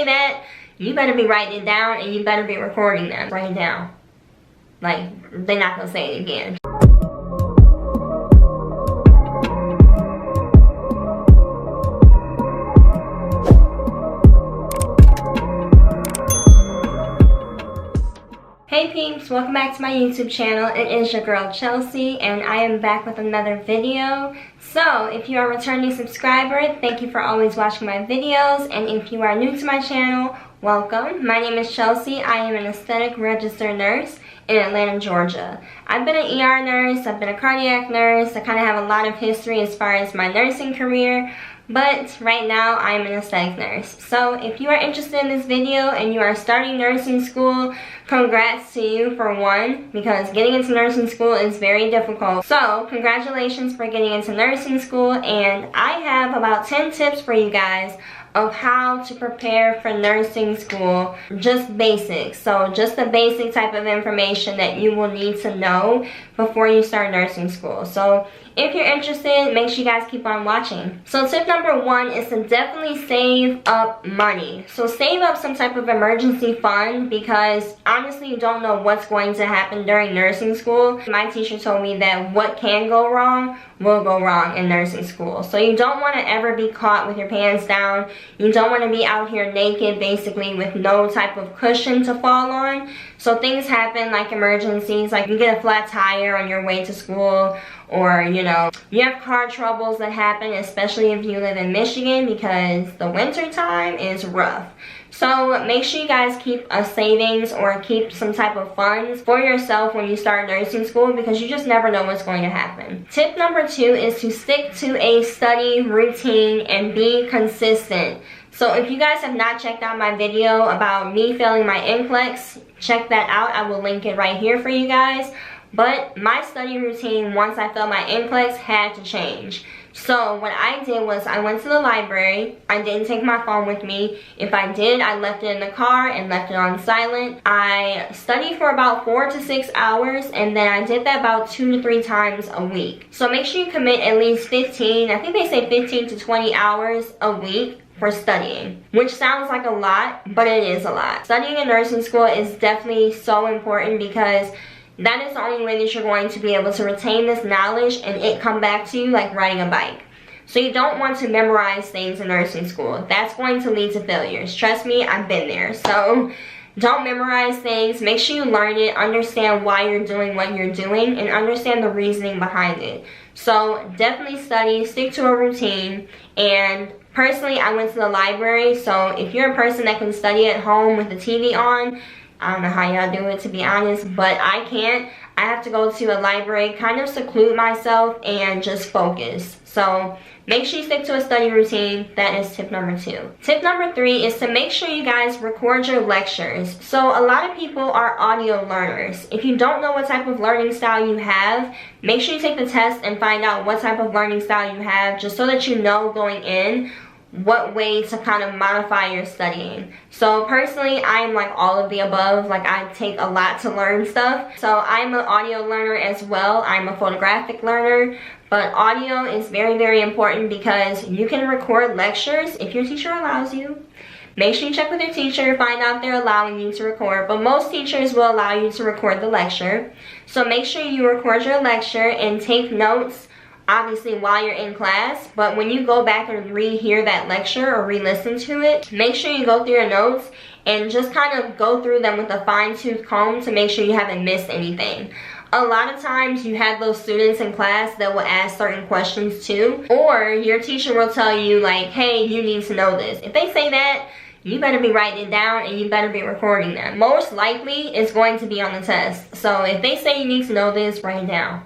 that, you better be writing it down and you better be recording them. Write it down. Like, they're not gonna say it again. Hey peeps, welcome back to my YouTube channel. It is your girl Chelsea and I am back with another video. So if you are a returning subscriber, thank you for always watching my videos, and if you are new to my channel, welcome. My name is Chelsea. I am an aesthetic registered nurse in Atlanta, Georgia. I've been an ER nurse, I've been a cardiac nurse, I kind of have a lot of history as far as my nursing career. But right now, I'm an aesthetic nurse. So if you are interested in this video and you are starting nursing school, congrats to you for one, because getting into nursing school is very difficult. So congratulations for getting into nursing school, and I have about 10 tips for you guys of how to prepare for nursing school. Just basics. So just the basic type of information that you will need to know before you start nursing school. So if you're interested, make sure you guys keep on watching. So tip number one is to definitely save up money. So save up some type of emergency fund, because honestly you don't know what's going to happen during nursing school. My teacher told me that what can go wrong will go wrong in nursing school. So you don't want to ever be caught with your pants down. You don't want to be out here naked basically with no type of cushion to fall on. So things happen like emergencies, like you get a flat tire on your way to school, or you know, you have car troubles that happen, especially if you live in Michigan, because the winter time is rough. So make sure you guys keep a savings or keep some type of funds for yourself when you start nursing school, because you just never know what's going to happen. Tip number two is to stick to a study routine and be consistent. So if you guys have not checked out my video about me failing my NCLEX, check that out. I will link it right here for you guys. But my study routine once I failed my NCLEX had to change. So what I did was I went to the library. I didn't take my phone with me. If I did, I left it in the car and left it on silent. I studied for about 4 to 6 hours, and then I did that about 2 to 3 times a week. So make sure you commit at least 15, I think they say 15 to 20 hours a week for studying, which sounds like a lot, but it is a lot. Studying in nursing school is definitely so important, because that is the only way that you're going to be able to retain this knowledge and it come back to you like riding a bike. So you don't want to memorize things in nursing school. That's going to lead to failures. Trust me, I've been there. So don't memorize things. Make sure you learn it, understand why you're doing what you're doing, and understand the reasoning behind it. So definitely study, stick to a routine. And personally, I went to the library. So if you're a person that can study at home with the TV on, I don't know how y'all do it, to be honest, but I can't. I have to go to a library, kind of seclude myself and just focus. So make sure you stick to a study routine. That is tip number two. Tip number three is to make sure you guys record your lectures. So a lot of people are audio learners. If you don't know what type of learning style you have, make sure you take the test and find out what type of learning style you have, just so that you know going in what way to kind of modify your studying. So personally, I'm like all of the above. Like I take a lot to learn stuff. So I'm an audio learner as well. I'm a photographic learner, but audio is very, very important, because you can record lectures if your teacher allows you. Make sure you check with your teacher, find out if they're allowing you to record, but most teachers will allow you to record the lecture. So make sure you record your lecture and take notes, obviously while you're in class, but when you go back and rehear that lecture or re-listen to it, make sure you go through your notes and just kind of go through them with a fine-tooth comb to make sure you haven't missed anything. A lot of times you have those students in class that will ask certain questions too, or your teacher will tell you like, hey, you need to know this. If they say that, you better be writing it down and you better be recording them. Most likely it's going to be on the test. So if they say you need to know this, write it down.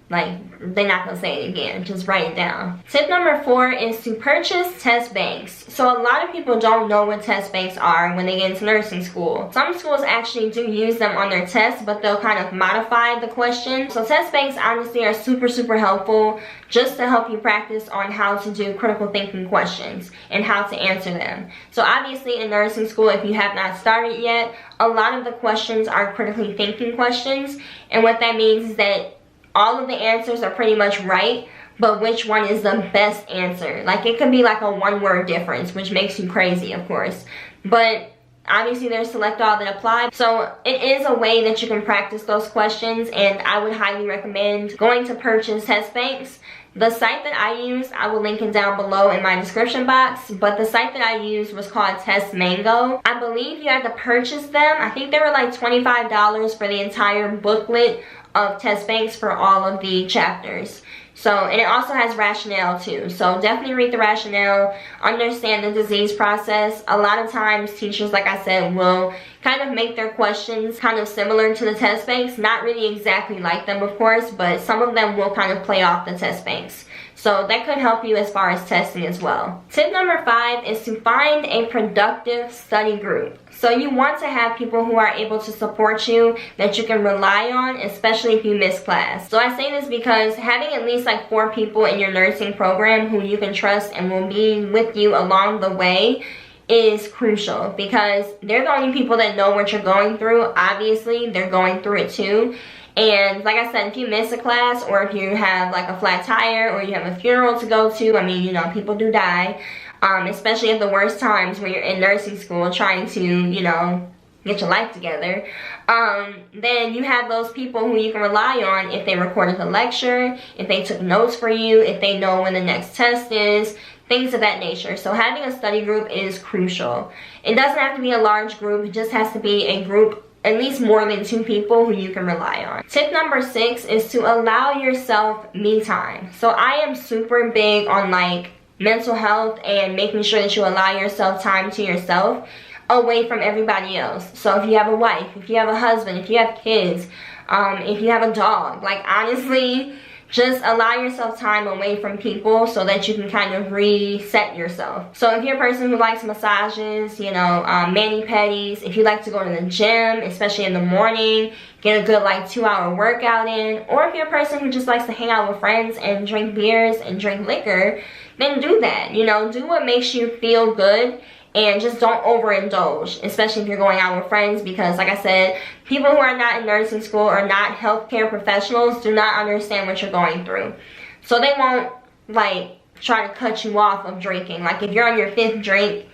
Like, they're not gonna say it again, just write it down. Tip number four is to purchase test banks. So a lot of people don't know what test banks are when they get into nursing school. Some schools actually do use them on their tests, but they'll kind of modify the question. So test banks honestly are super, super helpful, just to help you practice on how to do critical thinking questions and how to answer them. So obviously in nursing school, if you have not started yet, a lot of the questions are critically thinking questions. And what that means is that all of the answers are pretty much right, but which one is the best answer. Like, it could be like a one-word difference, which makes you crazy, of course. But obviously there's select all that apply. So it is a way that you can practice those questions, and I would highly recommend going to purchase test banks. The site that I use, I will link it down below in my description box, but the site that I used was called TestMango. I believe you had to purchase them. I think they were like $25 for the entire booklet of test banks for all of the chapters. So, and it also has rationale too. So definitely read the rationale, understand the disease process. A lot of times teachers, like I said, will kind of make their questions kind of similar to the test banks. Not really exactly like them, of course, but some of them will kind of play off the test banks. So that could help you as far as testing as well. Tip number 5 is to find a productive study group. So you want to have people who are able to support you, that you can rely on, especially if you miss class. So I say this because having at least like 4 people in your nursing program who you can trust and will be with you along the way is crucial, because they're the only people that know what you're going through. Obviously, they're going through it too. And like I said, if you miss a class, or if you have like a flat tire, or you have a funeral to go to, I mean, you know, people do die, especially at the worst times when you're in nursing school trying to, you know, get your life together, then you have those people who you can rely on if they recorded the lecture, if they took notes for you, if they know when the next test is, things of that nature. So having a study group is crucial. It doesn't have to be a large group, it just has to be a group at least more than 2 people who you can rely on. Tip number 6 is to allow yourself me time. So I am super big on like mental health and making sure that you allow yourself time to yourself away from everybody else. So if you have a wife, if you have a husband, if you have kids, if you have a dog, like honestly, just allow yourself time away from people so that you can kind of reset yourself. So if you're a person who likes massages, you know, mani-pedis, if you like to go to the gym, especially in the morning, get a good like 2-hour workout in, or if you're a person who just likes to hang out with friends and drink beers and drink liquor, then do that. You know, do what makes you feel good. And just don't overindulge, especially if you're going out with friends, because like I said, people who are not in nursing school or not healthcare professionals do not understand what you're going through. So they won't like try to cut you off of drinking. Like if you're on your 5th drink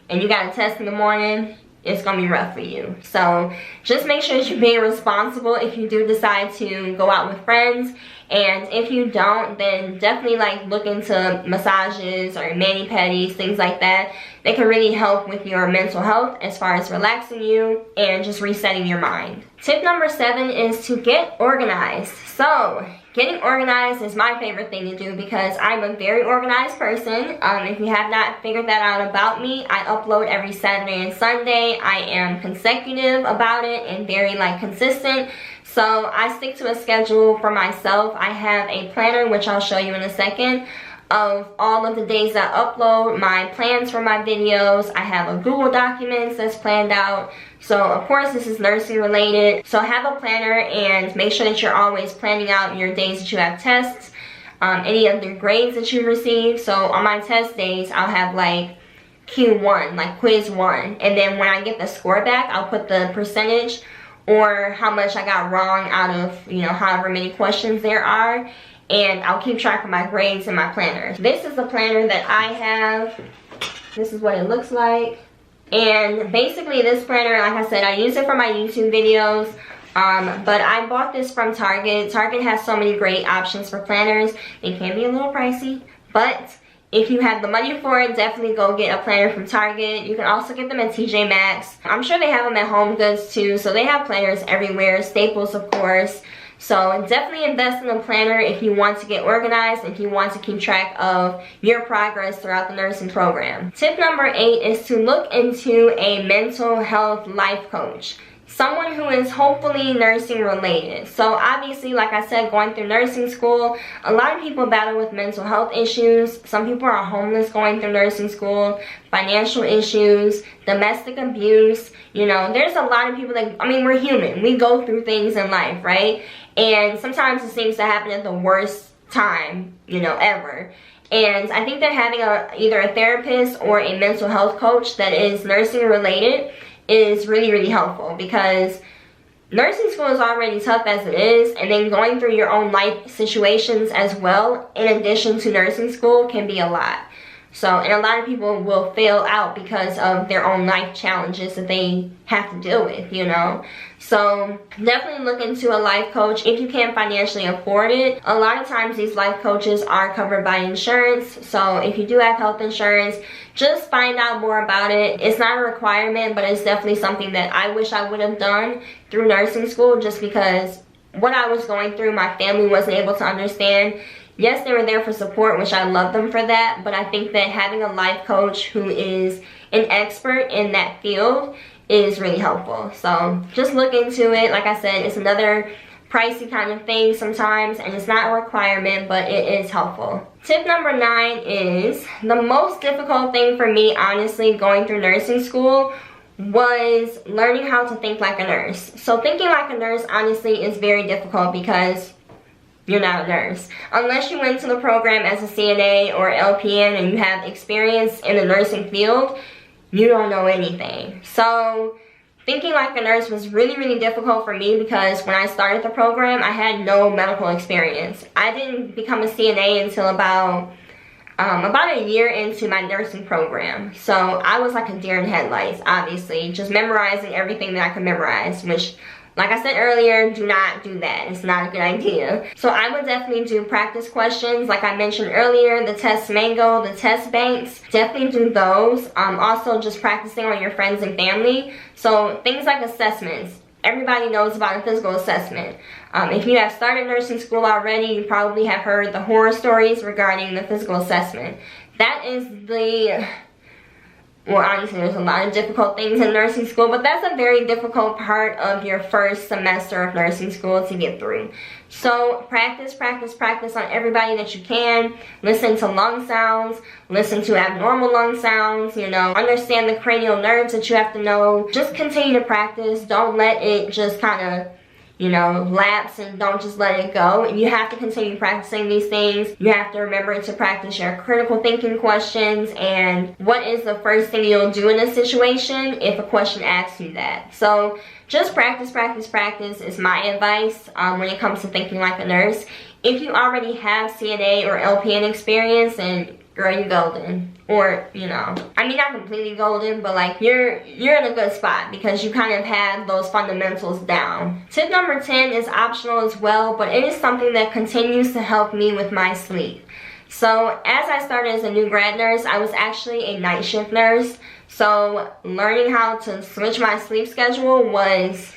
and you got a test in the morning, it's gonna be rough for you. So just make sure that you're being responsible if you do decide to go out with friends. And if you don't, then definitely like look into massages or mani-pedis, things like that. They can really help with your mental health as far as relaxing you and just resetting your mind. Tip number 7 is to get organized. So getting organized is my favorite thing to do because I'm a very organized person. If you have not figured that out about me, I upload every Saturday and Sunday. I am consecutive about it and very like consistent. So I stick to a schedule for myself. I have a planner, which I'll show you in a second, of all of the days I upload, my plans for my videos. I have a Google Documents that's planned out. So of course this is nursing related. So have a planner and make sure that you're always planning out your days that you have tests, any of the grades that you receive. So on my test days, I'll have like Q1, like quiz 1. And then when I get the score back, I'll put the percentage or how much I got wrong out of, you know, however many questions there are. And I'll keep track of my grades in my planner. This is the planner that I have. This is what it looks like. And basically this planner, like I said, I use it for my YouTube videos. But I bought this from Target. Target has so many great options for planners. They can be a little pricey, but if you have the money for it, definitely go get a planner from Target. You can also get them at TJ Maxx. I'm sure they have them at Home Goods too, so they have planners everywhere. Staples, of course. So definitely invest in a planner if you want to get organized, if you want to keep track of your progress throughout the nursing program. Tip number 8 is to look into a mental health life coach. Someone who is hopefully nursing related. So obviously, like I said, going through nursing school, a lot of people battle with mental health issues. Some people are homeless going through nursing school, financial issues, domestic abuse. You know, there's a lot of people that, I mean, we're human. We go through things in life, right? And sometimes it seems to happen at the worst time, you know, ever. And I think that having either a therapist or a mental health coach that is nursing related is really, really helpful, because nursing school is already tough as it is, and then going through your own life situations as well, in addition to nursing school, can be a lot. So, and a lot of people will fail out because of their own life challenges that they have to deal with, you know. So, definitely look into a life coach if you can financially afford it. A lot of times these life coaches are covered by insurance. So, if you do have health insurance, just find out more about it. It's not a requirement, but it's definitely something that I wish I would have done through nursing school, just because what I was going through, my family wasn't able to understand. Yes, they were there for support, which I love them for that, but I think that having a life coach who is an expert in that field is really helpful. So just look into it. Like I said, it's another pricey kind of thing sometimes, and it's not a requirement, but it is helpful. Tip number 9 is the most difficult thing for me, honestly, going through nursing school was learning how to think like a nurse. So thinking like a nurse, honestly, is very difficult because you're not a nurse. Unless you went to the program as a CNA or LPN and you have experience in the nursing field, you don't know anything. So thinking like a nurse was really, really difficult for me because when I started the program, I had no medical experience. I didn't become a CNA until about a year into my nursing program. So I was like a deer in headlights, obviously, just memorizing everything that I could memorize, which, like I said earlier, do not do that. It's not a good idea. So I would definitely do practice questions. Like I mentioned earlier, the TestMango, the test banks, definitely do those. Also just practicing on your friends and family. So things like assessments. Everybody knows about a physical assessment. If you have started nursing school already, you probably have heard the horror stories regarding the physical assessment. That is well, honestly, there's a lot of difficult things in nursing school, but that's a very difficult part of your first semester of nursing school to get through. So practice, practice, practice on everybody that you can. Listen to lung sounds, listen to abnormal lung sounds, you know, understand the cranial nerves that you have to know. Just continue to practice. Don't let it just kind of, you know, lapse, and don't just let it go. You have to continue practicing these things. You have to remember to practice your critical thinking questions and what is the first thing you'll do in a situation if a question asks you that. So just practice, practice, practice is my advice when it comes to thinking like a nurse. If you already have CNA or LPN experience, and girl, you're golden. Or, you know, I mean, not completely golden, but like you're in a good spot because you kind of have those fundamentals down. Tip number 10 is optional as well, but it is something that continues to help me with my sleep. So as I started as a new grad nurse, I was actually a night shift nurse. So learning how to switch my sleep schedule was,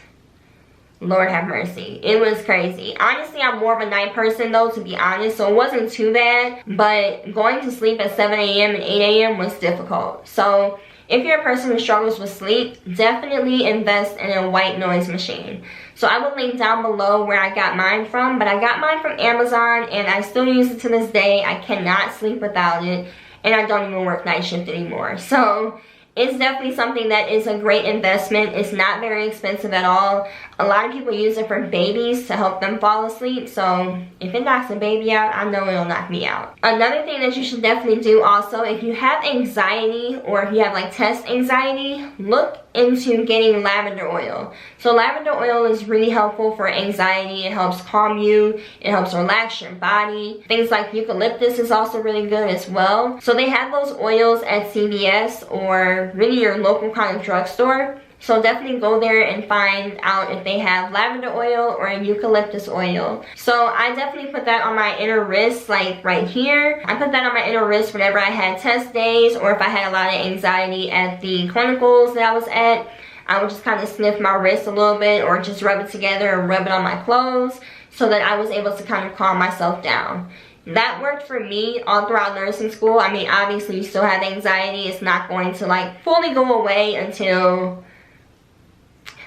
Lord have mercy, it was crazy. Honestly, I'm more of a night person though, to be honest, so it wasn't too bad, but going to sleep at 7 a.m. and 8 a.m. was difficult. So if you're a person who struggles with sleep, definitely invest in a white noise machine. So I will link down below where I got mine from, but I got mine from Amazon and I still use it to this day. I cannot sleep without it, and I don't even work night shift anymore. So it's definitely something that is a great investment. It's not very expensive at all. A lot of people use it for babies to help them fall asleep. So if it knocks a baby out, I know it'll knock me out. Another thing that you should definitely do also, if you have anxiety or if you have like test anxiety, look into getting lavender oil. So lavender oil is really helpful for anxiety. It helps calm you. It helps relax your body. Things like eucalyptus is also really good as well. So they have those oils at CVS or really your local kind of drugstore. So definitely go there and find out if they have lavender oil or a eucalyptus oil. So I definitely put that on my inner wrist, like right here. I put that on my inner wrist whenever I had test days or if I had a lot of anxiety at the clinicals that I was at. I would just kind of sniff my wrist a little bit or just rub it together and rub it on my clothes so that I was able to kind of calm myself down. That worked for me all throughout nursing school. I mean, obviously you still have anxiety. It's not going to like fully go away until,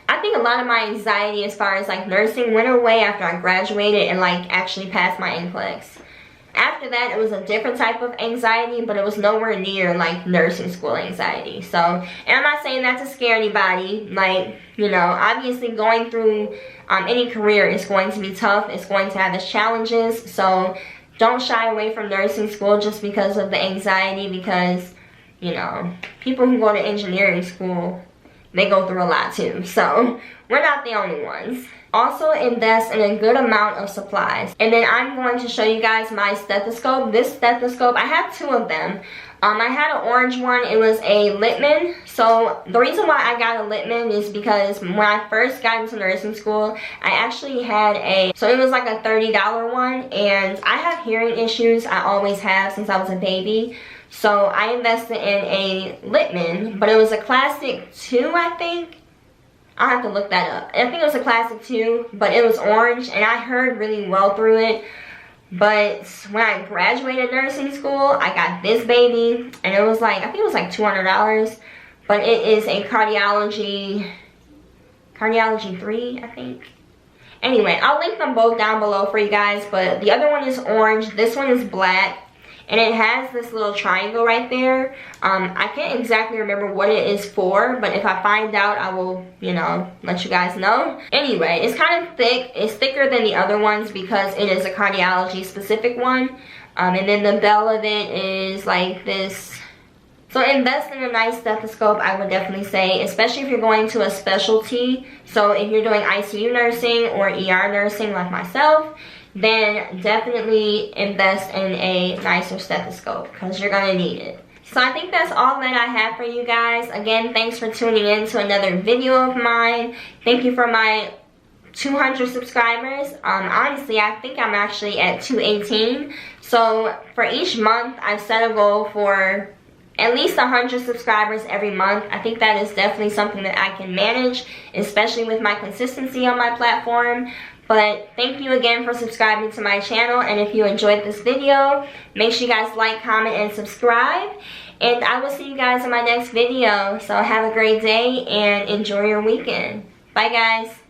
I think a lot of my anxiety as far as like nursing went away after I graduated and like actually passed my NCLEX. After that, it was a different type of anxiety, but it was nowhere near like nursing school anxiety. So, and I'm not saying that to scare anybody. Like, you know, obviously going through any career is going to be tough. It's going to have its challenges. So don't shy away from nursing school just because of the anxiety, because, you know, people who go to engineering school, they go through a lot too. So we're not the only ones. Also invest in a good amount of supplies. And then I'm going to show you guys my stethoscope. This stethoscope, I have 2 of them. I had an orange one. It was a Littman. So the reason why I got a Littman is because when I first got into nursing school, I actually had so it was like a $30 one. And I have hearing issues. I always have since I was a baby. So I invested in a Littman, but it was a classic 2, I think. I'll have to look that up. I think it was a classic 2, but it was orange, and I heard really well through it. But when I graduated nursing school, I got this baby, and it was like, I think it was like $200. But it is a cardiology 3, I think. Anyway, I'll link them both down below for you guys, but the other one is orange, this one is black. And it has this little triangle right there. I can't exactly remember what it is for, but if I find out, I will, you know, let you guys know. Anyway, it's kind of thick. It's thicker than the other ones because it is a cardiology specific one. And then the bell of it is like this. So invest in a nice stethoscope, I would definitely say, especially if you're going to a specialty. So if you're doing ICU nursing or ER nursing like myself, then definitely invest in a nicer stethoscope because you're going to need it. So I think that's all that I have for you guys. Again, thanks for tuning in to another video of mine. Thank you for my 200 subscribers. Honestly, I think I'm actually at 218. So for each month, I've set a goal for at least 100 subscribers every month. I think that is definitely something that I can manage, especially with my consistency on my platform. But thank you again for subscribing to my channel, and if you enjoyed this video, make sure you guys like, comment, and subscribe. And I will see you guys in my next video. So have a great day and enjoy your weekend. Bye guys.